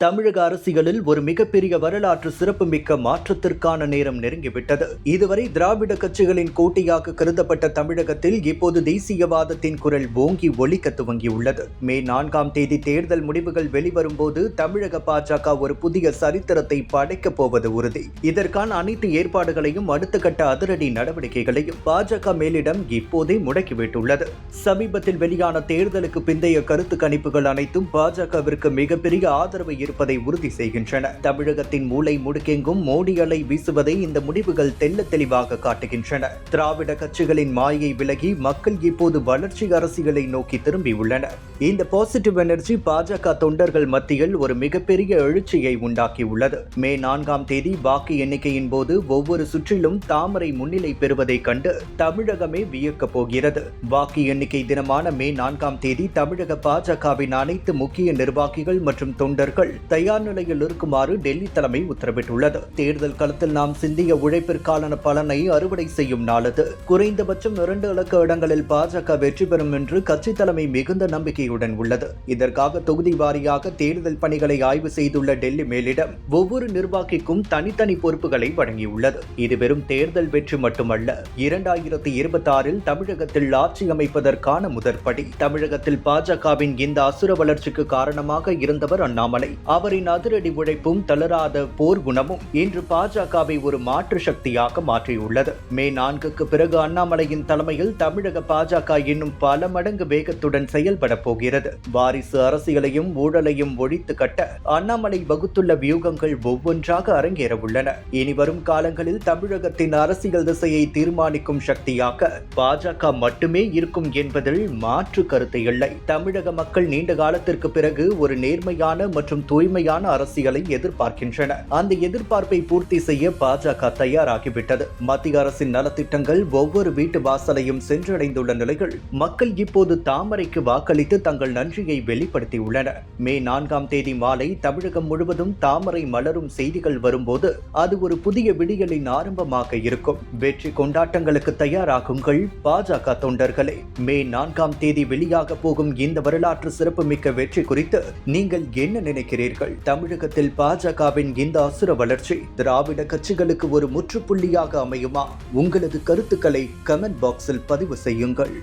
தமிழக அரசியலில் ஒரு மிகப்பெரிய வரலாற்று சிறப்புமிக்க மாற்றத்திற்கான நேரம் நெருங்கிவிட்டது. இதுவரை திராவிட கட்சிகளின் கோட்டையாக கருதப்பட்ட தமிழகத்தில் இப்போது தேசியவாதத்தின் குரல் ஓங்கி ஒலிக்க துவங்கியுள்ளது. மே 4ஆம் தேதி தேர்தல் முடிவுகள் வெளிவரும்போது தமிழக பாஜக ஒரு புதிய சரித்திரத்தை படைக்கப் போவது உறுதி. இதற்கான அனைத்து ஏற்பாடுகளையும் அடுத்த கட்ட அதிரடி நடவடிக்கைகளையும் பாஜக மேலிடம் இப்போதே முடக்கிவிட்டுள்ளது. சமீபத்தில் வெளியான தேர்தலுக்கு பிந்தைய கருத்து கணிப்புகள் அனைத்தும் பாஜகவிற்கு மிகப்பெரிய ஆதரவை இருப்பதை உறுதி செய்கின்றன. தமிழகத்தின் மூலை முடுக்கெங்கும் மோடி அலை வீசுவதை இந்த முடிவுகள் தெள்ளத் தெளிவாக காட்டுகின்றன. திராவிட கட்சிகளின் மாயை விலகி மக்கள் இப்போது வளர்ச்சி அரசியலை நோக்கி திரும்பியுள்ளனர். இந்த பாசிட்டிவ் எனர்ஜி பாஜக தொண்டர்கள் மத்தியில் ஒரு மிகப்பெரிய எழுச்சியை உண்டாக்கியுள்ளது. மே 4ஆம் தேதி வாக்கு எண்ணிக்கையின் போது ஒவ்வொரு சுற்றிலும் தாமரை முன்னிலை பெறுவதை கண்டு தமிழகமே வியக்கப் போகிறது. வாக்கு எண்ணிக்கை தினமான மே 4ஆம் தேதி தமிழக பாஜகவின் அனைத்து முக்கிய நிர்வாகிகள் மற்றும் தொண்டர்கள் தயார் நிலையில் இருக்குமாறு டெல்லி தலைமை உத்தரவிட்டுள்ளது. தேர்தல் களத்தில் நாம் சிந்திய உழைப்பிற்கான பலனை அறுவடை செய்யும் நாளது. குறைந்தபட்சம் 2 இலக்க இடங்களில் பாஜக வெற்றி பெறும் என்று கட்சி தலைமை மிகுந்த நம்பிக்கையுடன் உள்ளது. இதற்காக தொகுதி வாரியாக தேர்தல் பணிகளை ஆய்வு செய்துள்ள டெல்லி மேலிடம் ஒவ்வொரு நிர்வாகிக்கும் தனித்தனி பொறுப்புகளை வழங்கியுள்ளது. இது வெறும் தேர்தல் வெற்றி மட்டுமல்ல, 2026இல் தமிழகத்தில் ஆட்சி அமைப்பதற்கான முதற்படி. தமிழகத்தில் பாஜகவின் இந்த அசுர வளர்ச்சிக்கு காரணமாக இருந்தவர் அண்ணாமலை. அவரின் அதிரடி உழைப்பும் தளராத போர் குணமும் இன்று பாஜகவை ஒரு மாற்று சக்தியாக மாற்றியுள்ளது. மே 4க்கு பிறகு அண்ணாமலையின் தலைமையில் தமிழக பாஜக இன்னும் பல மடங்கு வேகத்துடன் செயல்பட போகிறது. வாரிசு அரசியலையும் ஊழலையும் ஒழித்து கட்ட அண்ணாமலை வகுத்துள்ள வியூகங்கள் ஒவ்வொன்றாக அரங்கேற உள்ளன. இனி வரும் காலங்களில் தமிழகத்தின் அரசியல் திசையை தீர்மானிக்கும் சக்தியாக பாஜக மட்டுமே இருக்கும் என்பதில் மாற்று கருத்து இல்லை. தமிழக மக்கள் நீண்ட காலத்திற்கு பிறகு ஒரு நேர்மையான மற்றும் தூய்மையான அரசியலை எதிர்பார்க்கின்றனர். அந்த எதிர்பார்ப்பை பூர்த்தி செய்ய பாஜக தயாராகிவிட்டது. மத்திய அரசின் நலத்திட்டங்கள் ஒவ்வொரு வீட்டு வாசலையும் சென்றடைந்துள்ள நிலையில் மக்கள் இப்போது தாமரைக்கு வாக்களித்து தங்கள் நன்றியை வெளிப்படுத்தியுள்ளனர். மே 4ஆம் தேதி மாலை தமிழகம் முழுவதும் தாமரை மலரும் செய்திகள் வரும்போது அது ஒரு புதிய விடியலின் ஆரம்பமாக இருக்கும். வெற்றி கொண்டாட்டங்களுக்கு தயாராகுங்கள் பாஜக தொண்டர்களே. மே 4ஆம் தேதி வெளியாக போகும் இந்த வரலாற்று சிறப்புமிக்க வெற்றி குறித்து நீங்கள் என்ன நினைக்கிறீர்கள்? தமிழகத்தில் பாஜகவின் இந்த அசுர வளர்ச்சி திராவிட கட்சிகளுக்கு ஒரு முற்றுப்புள்ளியாக அமையுமா? உங்களது கருத்துக்களை கமெண்ட் பாக்ஸில் பதிவு செய்யுங்கள்.